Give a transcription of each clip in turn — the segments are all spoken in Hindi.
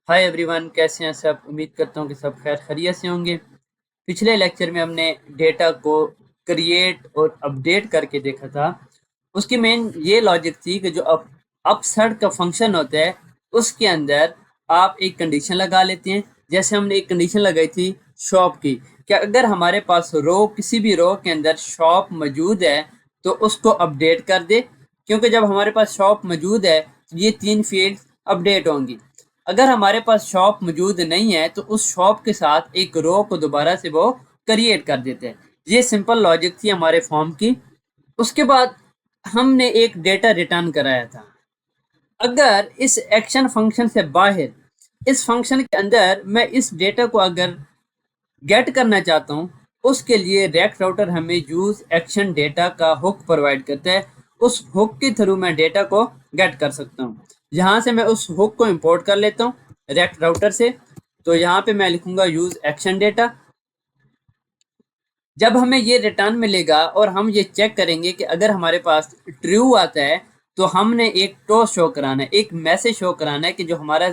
हाय एवरीवन, कैसे हैं सब। उम्मीद करता हूँ कि सब खैर खैरियत से होंगे। पिछले लेक्चर में हमने डेटा को क्रिएट और अपडेट करके देखा था। उसकी मेन ये लॉजिक थी कि जो अपसर्ट का फंक्शन होता है उसके अंदर आप एक कंडीशन लगा लेते हैं। जैसे हमने एक कंडीशन लगाई थी शॉप की, कि अगर हमारे पास किसी भी रो के अंदर शॉप मौजूद है तो उसको अपडेट कर दे, क्योंकि जब हमारे पास शॉप मौजूद है तो ये तीन फील्ड अपडेट होंगी। अगर हमारे पास शॉप मौजूद नहीं है तो उस शॉप के साथ एक रो को दोबारा से वो क्रिएट कर देते हैं। ये सिंपल लॉजिक थी हमारे फॉर्म की। उसके बाद हमने एक डेटा रिटर्न कराया था। अगर इस एक्शन फंक्शन से बाहर इस फंक्शन के अंदर मैं इस डेटा को अगर गेट करना चाहता हूँ, उसके लिए रेक्ट राउटर हमें यूज एक्शन डेटा का हुक प्रोवाइड करता है। उस हुक के थ्रू मैं डेटा को गेट कर सकता हूँ। यहाँ से मैं उस हुक को इंपोर्ट कर लेता हूँ रेक्ट राउटर से। तो यहाँ पे मैं लिखूंगा यूज एक्शन डेटा। जब हमें ये रिटर्न मिलेगा और हम ये चेक करेंगे कि अगर हमारे पास ट्रू आता है तो हमने एक टॉस शो कराना है, एक मैसेज शो कराना है कि जो हमारा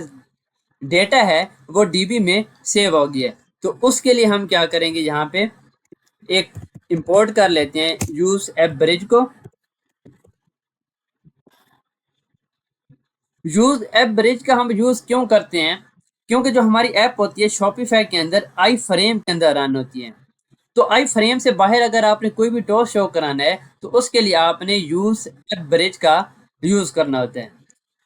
डेटा है वो डीबी में सेव हो गया है। तो उसके लिए हम क्या करेंगे, यहाँ पे एक इंपोर्ट कर लेते हैं यूज ऐप ब्रिज को। यूज ऐप ब्रिज का हम यूज क्यों करते हैं? क्योंकि जो हमारी ऐप होती है शॉपिफाई के अंदर आई फ्रेम के अंदर रन होती है। तो आई फ्रेम से बाहर अगर आपने कोई भी टॉस शो कराना है तो उसके लिए आपने यूज ऐप ब्रिज का यूज करना होता है।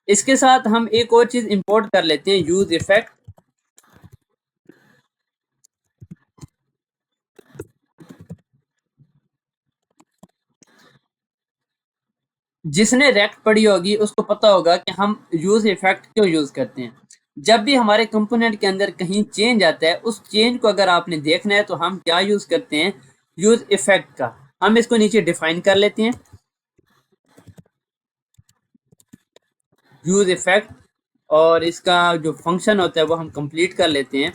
इसके साथ हम एक और चीज इंपोर्ट कर लेते हैं यूज इफेक्ट। जिसने रेक्ट पढ़ी होगी उसको पता होगा कि हम यूज इफेक्ट क्यों यूज करते हैं। जब भी हमारे कंपोनेंट के अंदर कहीं चेंज आता है, उस चेंज को अगर आपने देखना है तो हम क्या यूज करते हैं, यूज इफेक्ट का। हम इसको नीचे डिफाइन कर लेते हैं यूज इफेक्ट, और इसका जो फंक्शन होता है वो हम कंप्लीट कर लेते हैं।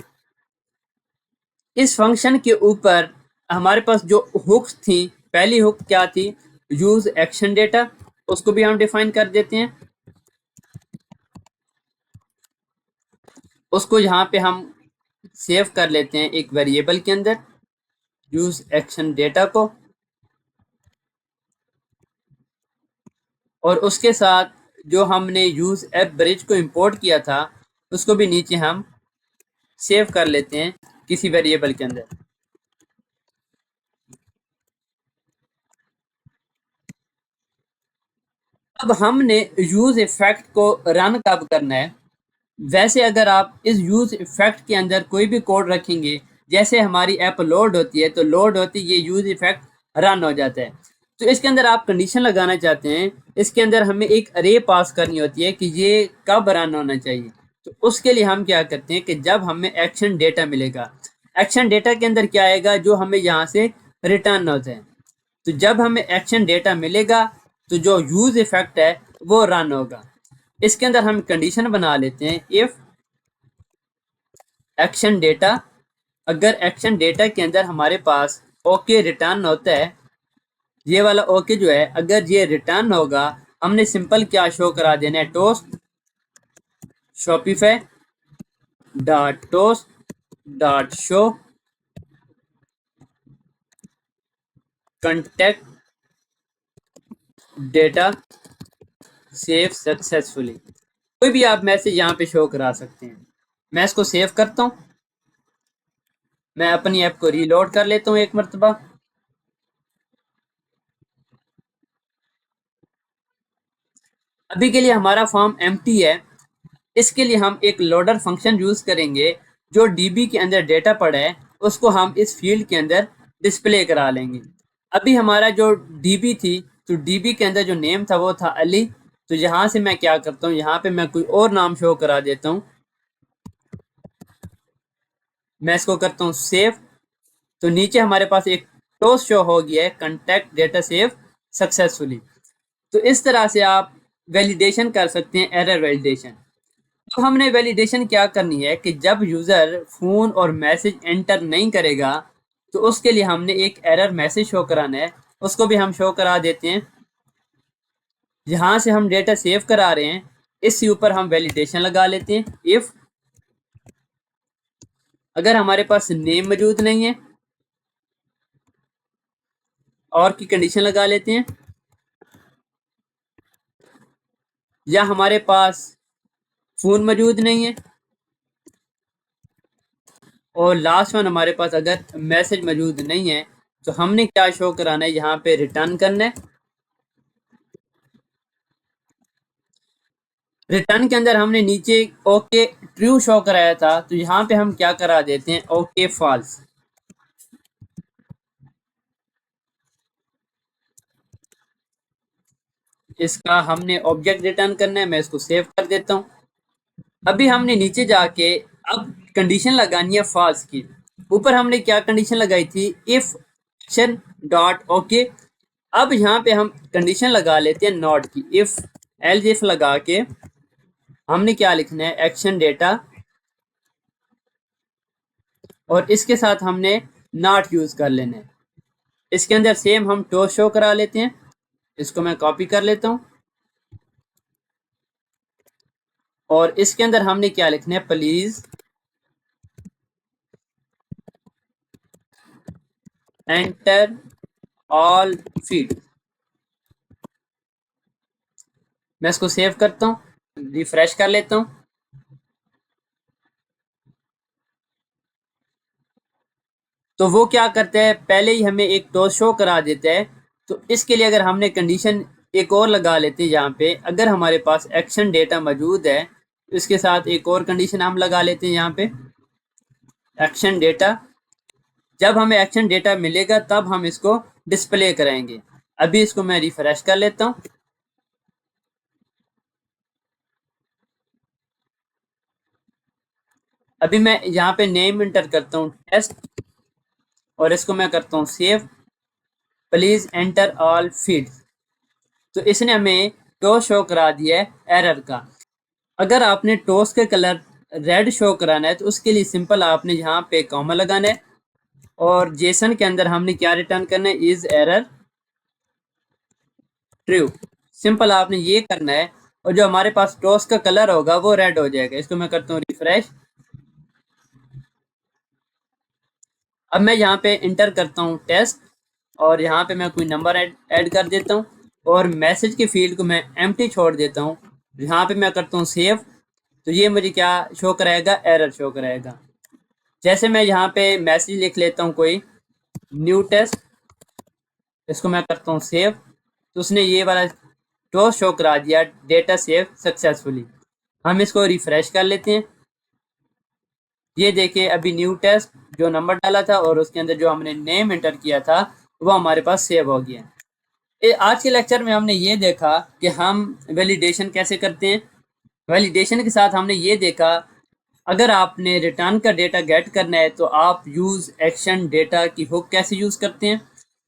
इस फंक्शन के ऊपर हमारे पास जो हुक्स थी, पहली हुक क्या थी, यूज एक्शन डेटा, उसको भी हम डिफाइन कर देते हैं। उसको यहाँ पे हम सेव कर लेते हैं एक वेरिएबल के अंदर यूज एक्शन डेटा को, और उसके साथ जो हमने यूज ऐप ब्रिज को इंपोर्ट किया था उसको भी नीचे हम सेव कर लेते हैं किसी वेरिएबल के अंदर। अब हमने यूज इफेक्ट को रन कब करना है। वैसे अगर आप इस यूज इफेक्ट के अंदर कोई भी कोड रखेंगे, जैसे हमारी ऐप लोड होती है तो लोड होती है ये यूज इफेक्ट रन हो जाता है। तो इसके अंदर आप कंडीशन लगाना चाहते हैं, इसके अंदर हमें एक अरे पास करनी होती है कि ये कब रन होना चाहिए। तो उसके लिए हम क्या करते हैं कि जब हमें एक्शन डेटा मिलेगा, एक्शन डेटा के अंदर क्या आएगा, जो हमें यहाँ से रिटर्न होता है। तो जब हमें एक्शन डेटा मिलेगा तो जो यूज इफेक्ट है वो रन होगा। इसके अंदर हम कंडीशन बना लेते हैं इफ एक्शन डेटा, अगर एक्शन डेटा के अंदर हमारे पास ओके रिटर्न होता है, ये वाला ओके जो है अगर ये रिटर्न होगा, हमने सिंपल क्या शो करा देना है, toast Shopify dot toast dot show contact data save successfully. कोई भी आप मैसेज यहाँ पे शो करा सकते हैं। मैं इसको सेव करता हूँ। मैं अपनी ऐप को रीलोड कर लेता हूँ एक मरतबा। अभी के लिए हमारा फॉर्म एम्प्टी है। इसके लिए हम एक लोडर फंक्शन यूज करेंगे। जो डीबी के अंदर डेटा पड़ा है उसको हम इस फील्ड के अंदर डिस्प्ले करा लेंगे। अभी हमारा जो डीबी थी, तो डीबी के अंदर जो नेम था वो था अली। तो यहाँ से मैं क्या करता हूँ, यहाँ पे मैं कोई और नाम शो करा देता हूँ। मैं इसको करता हूँ सेव। तो नीचे हमारे पास एक टोस्ट शो हो गया है, कंटेक्ट डेटा सेव सक्सेसफुली। तो इस तरह से आप वैलिडेशन कर सकते हैं, एरर वैलिडेशन। अब हमने वैलिडेशन क्या करनी है कि जब यूज़र फ़ोन और मैसेज एंटर नहीं करेगा तो उसके लिए हमने एक एरर मैसेज शो कराना है। उसको भी हम शो करा देते हैं। जहाँ से हम डेटा सेव करा रहे हैं इसके ऊपर हम वैलिडेशन लगा लेते हैं इफ़ अगर हमारे पास नेम मौजूद नहीं है, और की कंडीशन लगा लेते हैं, या हमारे पास फोन मौजूद नहीं है, और लास्ट वन हमारे पास अगर मैसेज मौजूद नहीं है, तो हमने क्या शो कराना है, यहाँ पे रिटर्न करना है। रिटर्न के अंदर हमने नीचे ओके ट्रू शो कराया था, तो यहाँ पे हम क्या करा देते हैं, ओके फॉल्स। इसका हमने ऑब्जेक्ट रिटर्न करना है, मैं इसको सेव कर देता हूँ। अभी हमने नीचे जाके अब कंडीशन लगानी है फॉल्स की। ऊपर हमने क्या कंडीशन लगाई थी, इफ एक्शन डॉट ओके। अब यहाँ पे हम कंडीशन लगा लेते हैं नॉट की, इफ एल्स इफ लगा के हमने क्या लिखना है, एक्शन डेटा, और इसके साथ हमने नॉट यूज कर लेना है। इसके अंदर सेम हम टो शो करा लेते हैं। इसको मैं कॉपी कर लेता हूँ, और इसके अंदर हमने क्या लिखना है, प्लीज एंटर ऑल फील्ड। मैं इसको सेव करता हूँ, रिफ्रेश कर लेता हूँ। तो वो क्या करता है, पहले ही हमें एक टॉस शो करा देता है। तो इसके लिए अगर हमने कंडीशन एक और लगा लेते हैं, यहाँ पे अगर हमारे पास एक्शन डेटा मौजूद है, तो इसके साथ एक और कंडीशन हम लगा लेते हैं, यहाँ पे एक्शन डेटा। जब हमें एक्शन डेटा मिलेगा तब हम इसको डिस्प्ले करेंगे। अभी इसको मैं रिफ्रेश कर लेता हूँ। अभी मैं यहाँ पे नेम इंटर करता हूँ टेस्ट, और इसको मैं करता हूँ save, please enter all fields. तो इसने हमें टॉस शो करा दिया है एरर का। अगर आपने टॉस के कलर रेड शो कराना है, तो उसके लिए सिंपल आपने यहाँ पे कॉमा लगाना है, और जेसन के अंदर हमने क्या रिटर्न करना है, इज एरर ट्रू। सिंपल आपने ये करना है, और जो हमारे पास टॉस का कलर होगा वो रेड हो जाएगा। इसको मैं करता हूँ रिफ्रेश। अब मैं यहाँ पे इंटर करता हूँ टेस्ट, और यहाँ पे मैं कोई नंबर ऐड कर देता हूँ, और मैसेज के फील्ड को मैं एम्प्टी छोड़ देता हूँ। यहाँ पे मैं करता हूँ सेव। तो ये मुझे क्या शो कराएगा, एरर शो कराएगा। जैसे मैं यहाँ पे मैसेज लिख लेता हूँ कोई, न्यू टेस्ट, इसको मैं करता हूँ सेव। तो उसने ये वाला टॉस शो करा दिया, डेटा सेव सक्सेसफुली। हम इसको रिफ्रेश कर लेते हैं। ये देखिए अभी न्यू टेस्ट जो नंबर डाला था और उसके अंदर जो हमने नेम एंटर किया था वो हमारे पास सेव हो गया। आज के लेक्चर में हमने ये देखा कि हम वैलिडेशन कैसे करते हैं। वैलिडेशन के साथ हमने ये देखा, अगर आपने रिटर्न का डेटा गेट करना है तो आप यूज एक्शन डेटा की हुक कैसे यूज करते हैं।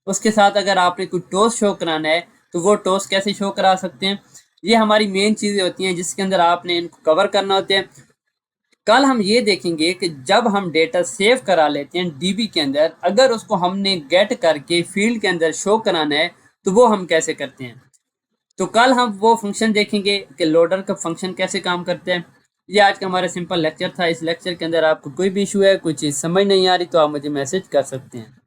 उसके साथ अगर आपने कोई टॉस शो कराना है तो वो टॉस कैसे शो करा सकते हैं। ये हमारी मेन चीज़ें होती हैं जिसके अंदर आपने इनको कवर करना होते हैं। कल हम ये देखेंगे कि जब हम डेटा सेव करा लेते हैं डीबी के अंदर, अगर उसको हमने गेट करके फील्ड के अंदर शो कराना है तो वो हम कैसे करते हैं। तो कल हम वो फंक्शन देखेंगे कि लोडर का फंक्शन कैसे काम करते हैं। ये आज का हमारा सिंपल लेक्चर था। इस लेक्चर के अंदर आपको कोई भी इशू है, कोई चीज़ समझ नहीं आ रही, तो आप मुझे मैसेज कर सकते हैं।